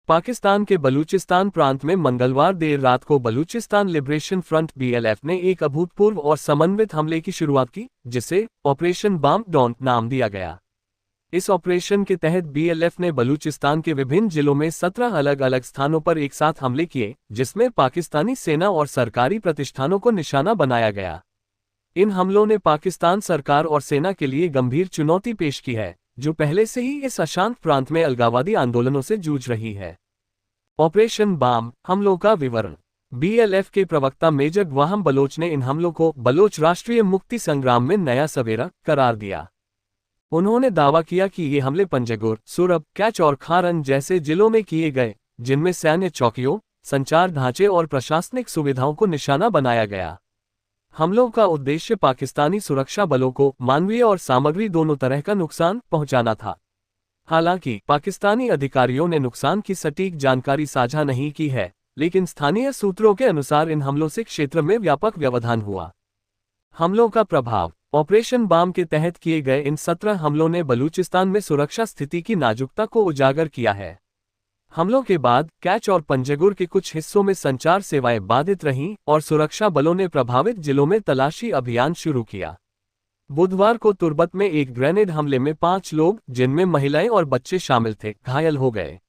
पाकिस्तान के बलूचिस्तान प्रांत में मंगलवार देर रात को बलूचिस्तान लिबरेशन फ्रंट (BLF) ने एक अभूतपूर्व और समन्वित हमले की शुरुआत की, जिसे ऑपरेशन बम डॉन नाम दिया गया। इस ऑपरेशन के तहत BLF ने बलूचिस्तान के विभिन्न जिलों में 17 अलग अलग स्थानों पर एक साथ हमले किए, जिसमें पाकिस्तानी सेना और सरकारी प्रतिष्ठानों को निशाना बनाया गया। इन हमलों ने पाकिस्तान सरकार और सेना के लिए गंभीर चुनौती पेश की है, जो पहले से ही इस अशांत प्रांत में अलगाववादी आंदोलनों से जूझ रही है। ऑपरेशन बम हमलों का विवरण। BLF के प्रवक्ता मेजर गवाहम बलोच ने इन हमलों को बलोच राष्ट्रीय मुक्ति संग्राम में नया सवेरा करार दिया। उन्होंने दावा किया कि ये हमले पंजगुर, सुरब, कैच और खारन जैसे जिलों में किए गए, जिनमें सैन्य चौकियों, संचार ढांचे और प्रशासनिक सुविधाओं को निशाना बनाया गया। हमलों का उद्देश्य पाकिस्तानी सुरक्षा बलों को मानवीय और सामग्री दोनों तरह का नुकसान पहुंचाना था। हालांकि पाकिस्तानी अधिकारियों ने नुकसान की सटीक जानकारी साझा नहीं की है, लेकिन स्थानीय सूत्रों के अनुसार इन हमलों से क्षेत्र में व्यापक व्यवधान हुआ। हमलों का प्रभाव। ऑपरेशन बम के तहत किए गए इन 17 हमलों ने बलूचिस्तान में सुरक्षा स्थिति की नाजुकता को उजागर किया है। हमलों के बाद कैच और पंजगुर के कुछ हिस्सों में संचार सेवाएं बाधित रहीं और सुरक्षा बलों ने प्रभावित जिलों में तलाशी अभियान शुरू किया। बुधवार को तुर्बत में एक ग्रेनेड हमले में 5 लोग, जिनमें महिलाएं और बच्चे शामिल थे, घायल हो गए।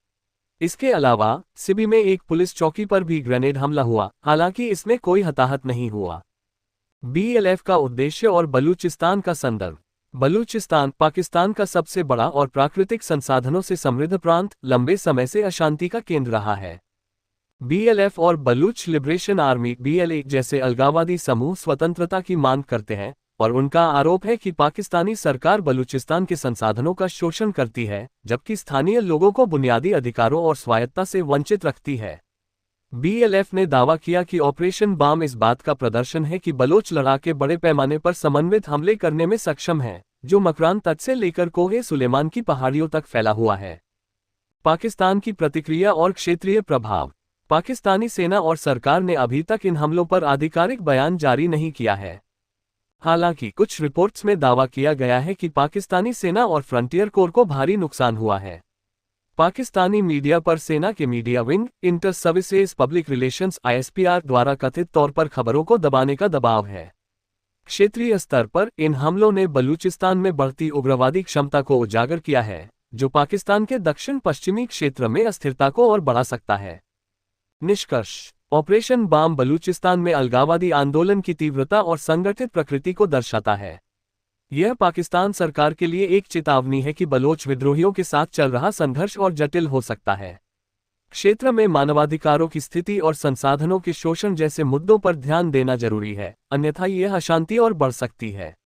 इसके अलावा सिबी में एक पुलिस चौकी पर भी ग्रेनेड हमला हुआ, हालांकि इसमें कोई हताहत नहीं हुआ। BLF का उद्देश्य और बलूचिस्तान का संदर्भ। बलूचिस्तान पाकिस्तान का सबसे बड़ा और प्राकृतिक संसाधनों से समृद्ध प्रांत लंबे समय से अशांति का केंद्र रहा है। BLF और बलूच लिबरेशन आर्मी (BLA) जैसे अलगाववादी समूह स्वतंत्रता की मांग करते हैं, और उनका आरोप है कि पाकिस्तानी सरकार बलूचिस्तान के संसाधनों का शोषण करती है, जबकि स्थानीय लोगों को बुनियादी अधिकारों और स्वायत्तता से वंचित रखती है। BLF ने दावा किया कि ऑपरेशन बम इस बात का प्रदर्शन है कि बलोच लड़ाके बड़े पैमाने पर समन्वित हमले करने में सक्षम हैं, जो मकरान तट से लेकर कोहे-सुलेमान की पहाड़ियों तक फैला हुआ है। पाकिस्तान की प्रतिक्रिया और क्षेत्रीय प्रभाव। पाकिस्तानी सेना और सरकार ने अभी तक इन हमलों पर आधिकारिक बयान जारी नहीं किया है। हालांकि कुछ रिपोर्ट्स में दावा किया गया है कि पाकिस्तानी सेना और फ्रंटियर कोर को भारी नुकसान हुआ है। पाकिस्तानी मीडिया पर सेना के media wing, inter services public relations (ISPR) द्वारा कथित तौर पर खबरों को दबाने का दबाव है। क्षेत्रीय स्तर पर इन हमलों ने बलूचिस्तान में बढ़ती उग्रवादी क्षमता को उजागर किया है, जो पाकिस्तान के दक्षिण पश्चिमी क्षेत्र में अस्थिरता को और बढ़ा सकता है। निष्कर्ष। ऑपरेशन बम बलूचिस्तान में अलगाववादी आंदोलन की तीव्रता और संगठित प्रकृति को दर्शाता है। यह पाकिस्तान सरकार के लिए एक चेतावनी है कि बलोच विद्रोहियों के साथ चल रहा संघर्ष और जटिल हो सकता है। क्षेत्र में मानवाधिकारों की स्थिति और संसाधनों के शोषण जैसे मुद्दों पर ध्यान देना जरूरी है, अन्यथा यह अशांति और बढ़ सकती है।